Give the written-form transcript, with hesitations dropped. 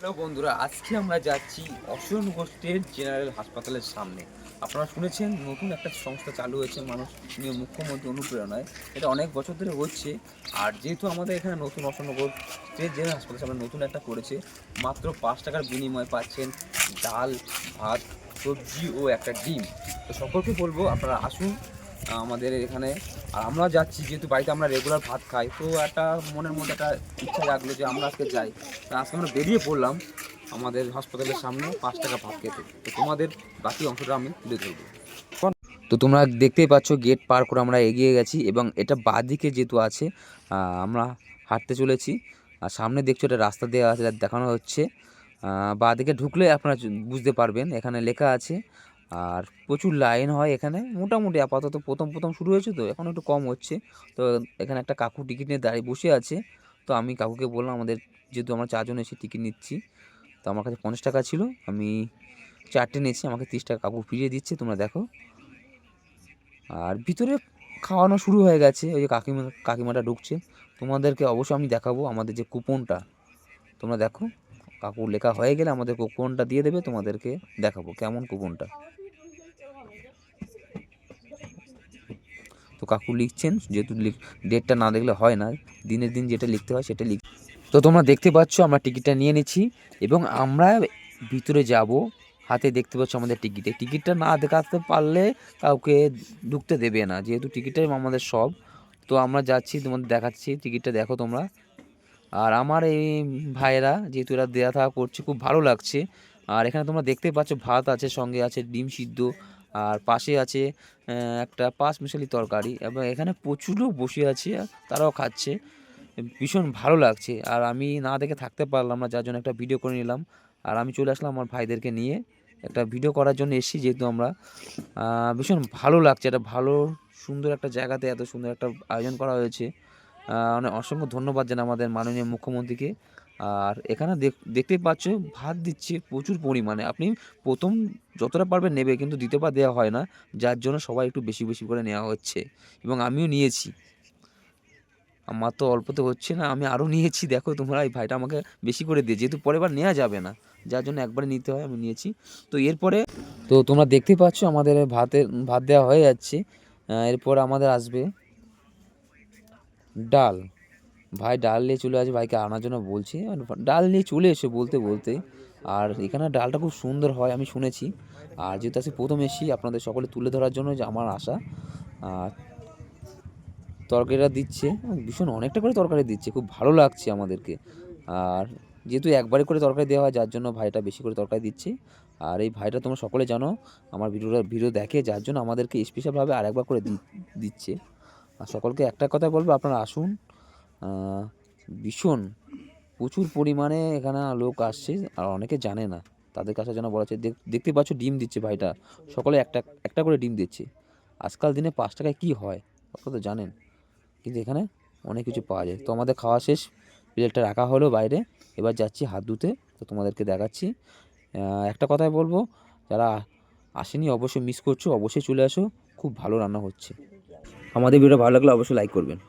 Hello বন্ধুরা, আজকে আমরা যাচ্ছি অশোকনগর স্টেট জেনারেল হাসপাতালের সামনে। আপনারা শুনেছেন নতুন একটা সংস্থা চালু হয়েছে মাননীয় মুখ্যমন্ত্রী অনুপ্রেরণায়। এটা অনেক বছর ধরে হচ্ছে। আর যেহেতু আমাদের এখানে নতুন অশোকনগর স্টেট জেনারেল হাসপাতালের সামনে নতুন একটা করেছে, মাত্র 5 টাকার বিনিময়ে পাচ্ছেন ডাল, ভাত, সবজি ও একটা ডিম। তো সকলকে বলবো আপনারা আসুন আমাদের এখানে। আর আমরা যাচ্ছি, যেহেতু বাড়িতে আমরা রেগুলার ভাত খাই, তো একটা মনের মধ্যে একটা ইচ্ছা জাগলো যে আমরা আজকে যাই। তো আজকে আমরা বেরিয়ে পড়লাম আমাদের হাসপাতালের সামনে 5 টাকা ভাত খেতে। তো তোমাদের বাকি অংশটা আমি তুলে ধরবো। তো তোমরা দেখতেই পাচ্ছ, গেট পার করে আমরা এগিয়ে গেছি এবং এটা বাঁদিকে যেহেতু আছে, আমরা হাঁটতে চলেছি। আর সামনে দেখছো এটা রাস্তা দেওয়া আছে, দেখানো হচ্ছে। বাঁদিকে ঢুকলে আপনারা বুঝতে পারবেন, এখানে লেখা আছে। আর প্রচুর লাইন হয় এখানে, মোটামুটি আপাতত প্রথম প্রথম শুরু হয়েছে, তো এখন একটু কম হচ্ছে। তো এখানে একটা কাকু টিকিট নিয়ে দাঁড়িয়ে বসে আছে। তো আমি কাকুকে বললাম, আমাদের যেহেতু আমরা 4 জন এসে টিকিট নিচ্ছি, তো আমার কাছে 50 টাকা ছিল, আমি 4টে নিয়েছি, আমাকে 30 টাকা কাকু ফিরিয়ে দিচ্ছে, তোমরা দেখো। আর ভিতরে খাওয়ানো শুরু হয়ে গেছে, ওই যে কাকিমাটা ঢুকছে। তোমাদেরকে অবশ্যই আমি দেখাবো আমাদের যে কুপনটা, তোমরা দেখো। কাকু লেখা হয়ে গেলে আমাদের কুপনটা দিয়ে দেবে, তোমাদেরকে দেখাবো কেমন কুপনটা। তো কাকু লিখছেন, যেহেতু ডেটটা না দেখলে হয় না, দিনের দিন যেটা লিখতে হয় সেটা তো তোমরা দেখতে পাচ্ছ আমরা টিকিটটা নিয়ে নিচ্ছি এবং আমরা ভিতরে যাব। হাতে দেখতে পাচ্ছ আমাদের টিকিটটা না দেখাতে পারলে কাউকে ঢুকতে দেবে না, যেহেতু টিকিটটাই আমাদের সব। তো আমরা যাচ্ছি, তোমাদের দেখাচ্ছি, টিকিটটা দেখো তোমরা। আর আমার এই ভাইয়েরা যেহেতু এরা দেয়া থাকা করছে, খুব ভালো লাগছে। আর এখানে তোমরা দেখতে পাচ্ছ ভাত আছে, সঙ্গে আছে ডিম সিদ্ধ, আর পাশে আছে একটা পাঁচ মিশালি তরকারি, এবং এখানে প্রচুর লোক বসে আছে, তারাও খাচ্ছে। ভীষণ ভালো লাগছে। আর আমি না দেখে থাকতে পারলাম না, যার জন্য একটা ভিডিও করে নিলাম। আর আমি চলে আসলাম আমার ভাইদেরকে নিয়ে, একটা ভিডিও করার জন্য এসেছি। যেহেতু আমরা ভীষণ ভালো লাগছে, একটা ভালো সুন্দর একটা জায়গাতে এত সুন্দর একটা আয়োজন করা হয়েছে। অনেক অসংখ্য ধন্যবাদ জানাই আমাদের মাননীয় মুখ্যমন্ত্রীকে। আর এখানে দেখতেই পাচ্ছ ভাত দিচ্ছে প্রচুর পরিমাণে, আপনি প্রথম যতটা পারবেন নেবে, কিন্তু দ্বিতীয়বার দেওয়া হয় না, যার জন্য সবাই একটু বেশি বেশি করে নেওয়া হচ্ছে, এবং আমিও নিয়েছি। আমার তো অল্পতে হচ্ছে না, আমি আরও নিয়েছি। দেখো তোমরা, এই ভাইটা আমাকে বেশি করে দিয়ে, যেহেতু পরের বার নেওয়া যাবে না, যার জন্য একবারে নিতে হয়, আমি নিয়েছি। তো এরপরে তো তোমরা দেখতেই পাচ্ছ আমাদের ভাত দেওয়া হয়ে যাচ্ছে। এরপর আমাদের আসবে ডাল। ভাই ডাল নিয়ে চলে আসে, ভাইকে আনার জন্য বলছি, আর ডাল নিয়ে চলে এসে বলতে বলতে। আর এখানে ডালটা খুব সুন্দর হয় আমি শুনেছি। আর যেহেতু আজকে প্রথম এসেছি, আপনাদের সকলে তুলে ধরার জন্য যে আমার আশা। আর তরকারিটা দিচ্ছে, ভীষণ অনেকটা করে তরকারি দিচ্ছে, খুব ভালো লাগছে আমাদেরকে। আর যেহেতু একবারে করে তরকারি দেওয়া হয়, যার জন্য ভাইটা বেশি করে তরকারি দিচ্ছে। আর এই ভাইটা তোমরা সকলে জানো, আমার ভিডিও দেখে, যার জন্য আমাদেরকে স্পেশালভাবে আরেকবার করে দিচ্ছে। আর সকলকে একটা কথা বলবো, আপনারা আসুন। ভীষণ প্রচুর পরিমাণে এখানে লোক আসছে, আর অনেকে জানে না, তাদের কাছে যেন বলা হচ্ছে। দেখতে পাচ্ছ ডিম দিচ্ছে ভাইটা, সকলে একটা একটা করে ডিম দিচ্ছে। আজকাল দিনে 5 টাকায় কী হয় আপনারা তো জানেন, কিন্তু এখানে অনেক কিছু পাওয়া যায়। তো আমাদের খাওয়া শেষ, প্লেটটা রাখা হলো বাইরে, এবার যাচ্ছি হাত ধুতে। তো তোমাদেরকে দেখাচ্ছি। একটা কথাই বলবো, যারা আসেনি অবশ্যই মিস করছো, অবশ্যই চলে আসো, খুব ভালো রান্না হচ্ছে। আমাদের ভিডিও ভালো লাগলে অবশ্যই লাইক করবেন।